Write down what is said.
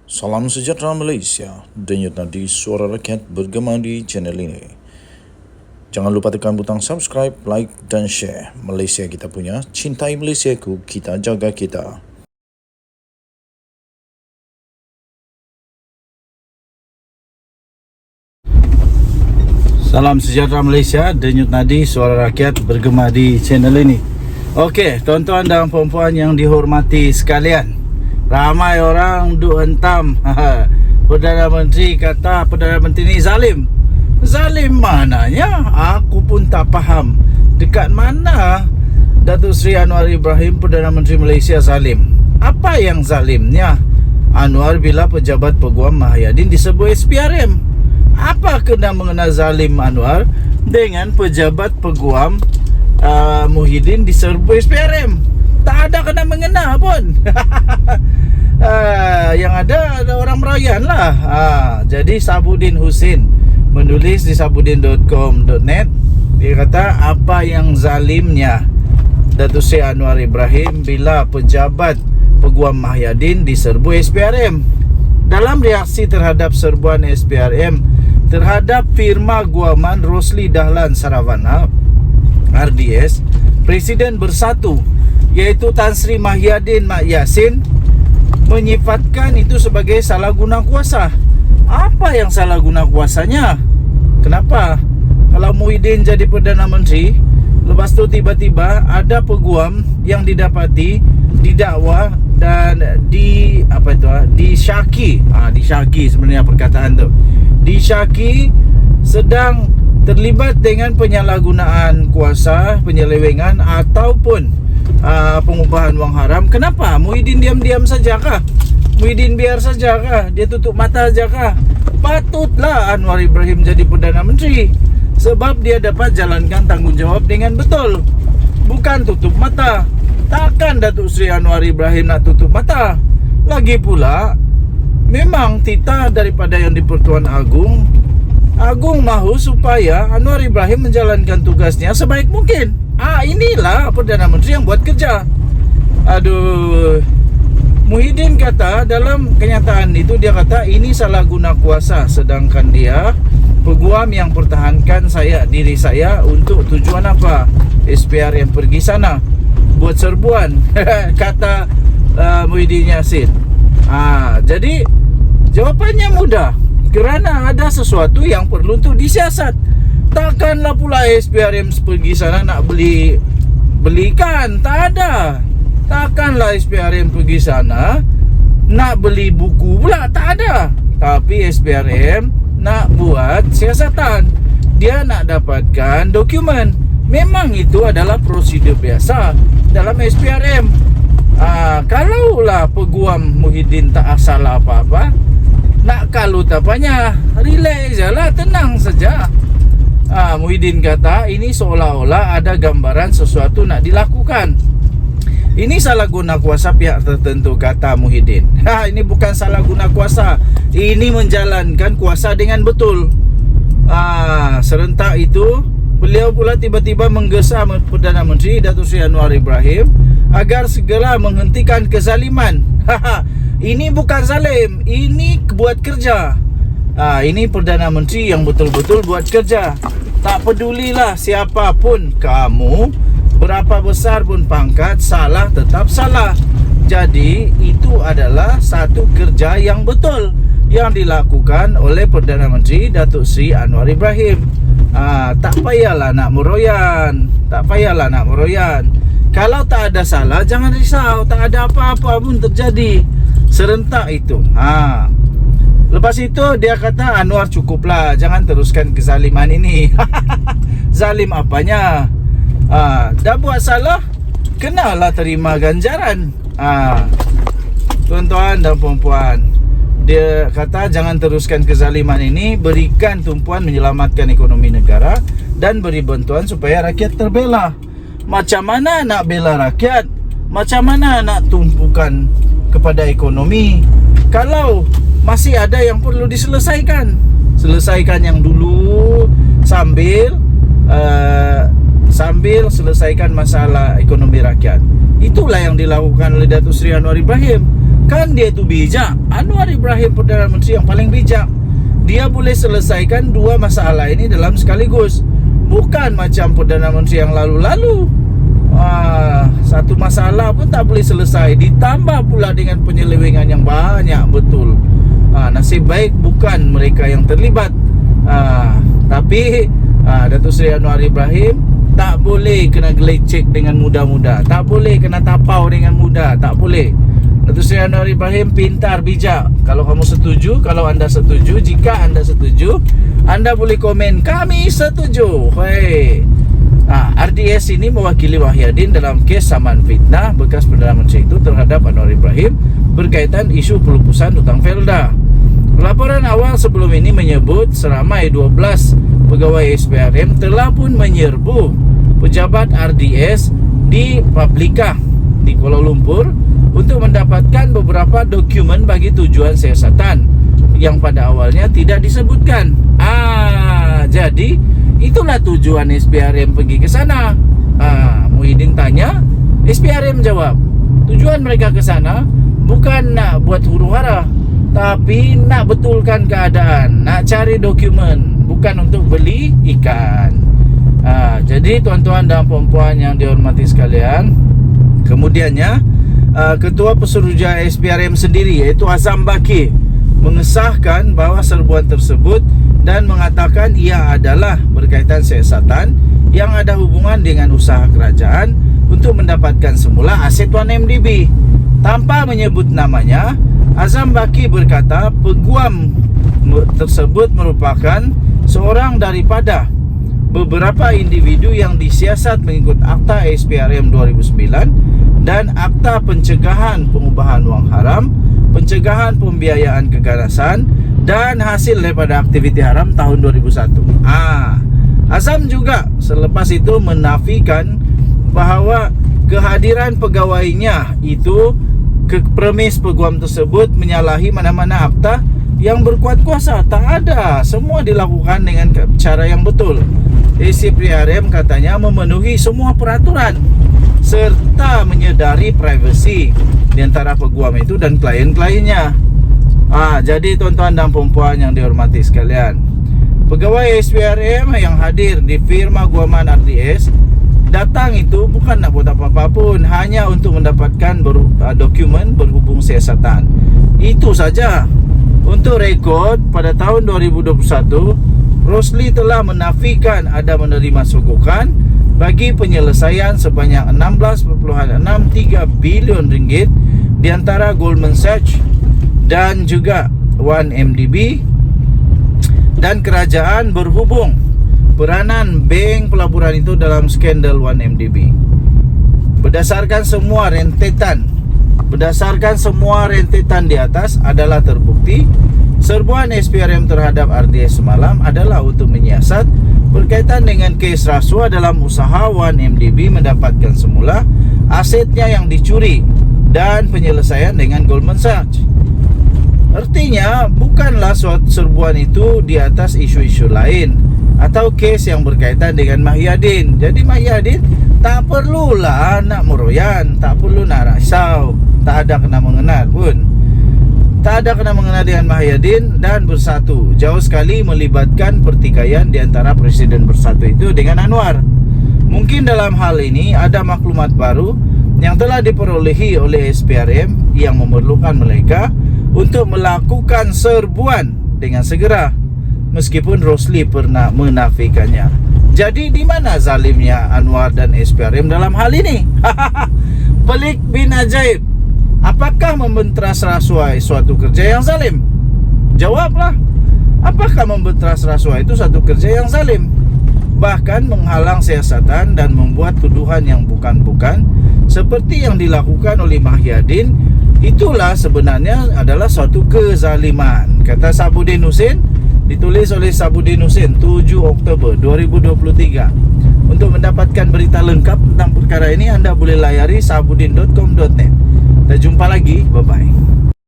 Salam sejahtera Malaysia, denyut nadi suara rakyat bergema di channel ini. Jangan lupa tekan butang subscribe, like dan share. Malaysia kita punya, cintai Malaysiaku, kita jaga kita. Salam sejahtera Malaysia, denyut nadi suara rakyat bergema di channel ini. Okey, tuan-tuan dan puan-puan yang dihormati sekalian, ramai orang duk hentam Perdana Menteri kata Perdana Menteri ni zalim. Zalim mananya? Aku pun tak faham. Dekat mana Datuk Seri Anwar Ibrahim, Perdana Menteri Malaysia, zalim? Apa yang zalimnya Anwar bila pejabat Peguam Mahayadin disebut SPRM? Apa kena mengena zalim Anwar dengan pejabat Peguam Muhyiddin diserbu SPRM? Tak ada kena mengena pun. Yang ada orang merayan lah. Jadi Sabuddin Husin menulis di sabudin.com.net. Dia kata, apa yang zalimnya Datuk Seri Anwar Ibrahim bila pejabat Peguam Mahayadin diserbu SPRM? Dalam reaksi terhadap serbuan SPRM terhadap firma guaman Rosli Dahlan Saravana RDS, Presiden Bersatu iaitu Tan Sri Mahayadin Mat Yassin menyifatkan itu sebagai salah guna kuasa. Apa yang salah guna kuasanya? Kenapa? Kalau Muhyiddin jadi Perdana Menteri, lepas tu tiba-tiba ada peguam yang didapati didakwa dan disyaki. Disyaki sebenarnya perkataan tu. Disyaki sedang terlibat dengan penyalahgunaan kuasa, penyelewengan ataupun pengubahan wang haram. Kenapa? Muhyiddin diam-diam saja kah? Muhyiddin biar saja kah? Dia tutup mata saja kah? Patutlah Anwar Ibrahim jadi Perdana Menteri, sebab dia dapat jalankan tanggungjawab dengan betul, bukan tutup mata. Takkan Datuk Seri Anwar Ibrahim nak tutup mata? Lagi pula, memang titah daripada yang di-Pertuan Agong mahu supaya Anwar Ibrahim menjalankan tugasnya sebaik mungkin. Inilah Perdana Menteri yang buat kerja. Muhyiddin kata dalam kenyataan itu, dia kata ini salah guna kuasa, sedangkan dia peguam yang pertahankan diri saya untuk tujuan apa? SPRM pergi sana buat serbuan kata Muhyiddin Yassin. Jadi jawapannya mudah, kerana ada sesuatu yang perlu untuk disiasat. Takkanlah pula SPRM pergi sana nak belikan, tak ada. Takkanlah SPRM pergi sana nak beli buku pula, tak ada. Tapi SPRM nak buat siasatan, dia nak dapatkan dokumen. Memang itu adalah prosedur biasa dalam SPRM. Kalaulah peguam Muhyiddin tak asal apa-apa, nak kalut apanya, relax je lah, tenang saja. Muhyiddin kata ini seolah-olah ada gambaran sesuatu nak dilakukan. Ini salah guna kuasa pihak tertentu, kata Muhyiddin. Ini bukan salah guna kuasa, ini menjalankan kuasa dengan betul. Serentak itu, beliau pula tiba-tiba menggesa Perdana Menteri Datuk Seri Anwar Ibrahim agar segera menghentikan kezaliman. Ini bukan zalim, ini buat kerja. Ini Perdana Menteri yang betul-betul buat kerja. Tak pedulilah siapapun kamu, berapa besar pun pangkat, salah tetap salah. Jadi itu adalah satu kerja yang betul yang dilakukan oleh Perdana Menteri Datuk Seri Anwar Ibrahim. Tak payahlah nak meroyan, Kalau tak ada salah, jangan risau, tak ada apa-apa pun terjadi. Serentak itu. Lepas itu dia kata, Anwar cukuplah, jangan teruskan kezaliman ini. Zalim apanya? Dah buat salah, kenalah terima ganjaran. Tuan-tuan dan puan-puan, dia kata jangan teruskan kezaliman ini, berikan tumpuan menyelamatkan ekonomi negara dan beri bantuan supaya rakyat terbela. Macam mana nak bela rakyat? Macam mana nak tumpukan kepada ekonomi kalau masih ada yang perlu diselesaikan? Selesaikan yang dulu sambil selesaikan masalah ekonomi rakyat. Itulah yang dilakukan oleh Datuk Seri Anwar Ibrahim. Kan dia itu bijak. Anwar Ibrahim Perdana Menteri yang paling bijak. Dia boleh selesaikan dua masalah ini dalam sekaligus. Bukan macam Perdana Menteri yang lalu-lalu. Satu masalah pun tak boleh selesai, ditambah pula dengan penyelewengan yang banyak betul. Nasib baik bukan mereka yang terlibat. Tapi Datuk Seri Anwar Ibrahim tak boleh kena gelecek dengan mudah-mudah, tak boleh kena tapau dengan mudah, tak boleh. Datuk Seri Anwar Ibrahim pintar, bijak. Kalau kamu setuju, kalau anda setuju, jika anda setuju, anda boleh komen kami setuju. RDS ini mewakili Wahyudin dalam kes saman fitnah bekas Perdana Menteri itu terhadap Anwar Ibrahim berkaitan isu pelupusan hutang Felda. Laporan awal sebelum ini menyebut seramai 12 pegawai SPRM telah pun menyerbu pejabat RDS di Publika di Kuala Lumpur untuk mendapatkan beberapa dokumen bagi tujuan siasatan yang pada awalnya tidak disebutkan. Jadi itulah tujuan SPRM pergi ke sana. Muhyiddin tanya, SPRM jawab, tujuan mereka ke sana bukan nak buat huru-hara, tapi nak betulkan keadaan, nak cari dokumen, bukan untuk beli ikan. Jadi tuan-tuan dan puan-puan yang dihormati sekalian, kemudiannya Ketua Pesuruhjaya SPRM sendiri, iaitu Azam Baki, mengesahkan bahawa serbuan tersebut dan mengatakan ia adalah berkaitan siasatan yang ada hubungan dengan usaha kerajaan untuk mendapatkan semula aset 1MDB. Tanpa menyebut namanya, Azam Baki berkata peguam tersebut merupakan seorang daripada beberapa individu yang disiasat mengikut Akta SPRM 2009 dan Akta Pencegahan Pengubahan Wang Haram, Pencegahan Pembiayaan Keganasan dan hasil daripada aktiviti haram tahun 2001. Azam juga selepas itu menafikan bahawa kehadiran pegawainya itu ke premis peguam tersebut menyalahi mana-mana akta yang berkuat kuasa. Tak ada, semua dilakukan dengan cara yang betul. SPRM katanya memenuhi semua peraturan serta menyedari privasi di antara peguam itu dan klien-kliennya. Jadi tuan-tuan dan puan-puan yang dihormati sekalian, pegawai SPRM yang hadir di firma guaman RDS datang itu bukan nak buat apa-apa pun, hanya untuk mendapatkan dokumen berhubung siasatan. Itu saja. Untuk rekod, pada tahun 2021 Rosli telah menafikan ada menerima sogokan bagi penyelesaian sebanyak 16.63 bilion ringgit di antara Goldman Sachs dan juga 1MDB, dan kerajaan berhubung peranan bank pelaburan itu dalam skandal 1MDB. Berdasarkan semua rentetan di atas adalah terbukti serbuan SPRM terhadap RDS semalam adalah untuk menyiasat berkaitan dengan kes rasuah dalam usaha 1MDB mendapatkan semula asetnya yang dicuri dan penyelesaian dengan Goldman Sachs. Artinya bukanlah suatu serbuan itu di atas isu-isu lain atau kes yang berkaitan dengan Mahyudin. Jadi Mahyudin tak perlulah nak meroyan, tak perlu nak risau, tak ada kena mengenal pun. Tak ada kena mengenal dengan Mahyudin dan Bersatu. Jauh sekali melibatkan pertikaian di antara Presiden Bersatu itu dengan Anwar. Mungkin dalam hal ini ada maklumat baru yang telah diperolehi oleh SPRM yang memerlukan mereka untuk melakukan serbuan dengan segera, meskipun Rosli pernah menafikannya. Jadi di mana zalimnya Anwar dan SPRM dalam hal ini? Pelik bin ajaib. Apakah membenteras rasuah suatu kerja yang zalim? Jawablah. Apakah membenteras rasuah itu satu kerja yang zalim? Bahkan menghalang siasatan dan membuat tuduhan yang bukan-bukan seperti yang dilakukan oleh Mahyudin, itulah sebenarnya adalah suatu kezaliman, kata Sabudin Husin. Ditulis oleh Sabudin Husin 7 Oktober 2023. Untuk mendapatkan berita lengkap tentang perkara ini, anda boleh layari sabudin.com.net. Kita jumpa lagi, bye-bye.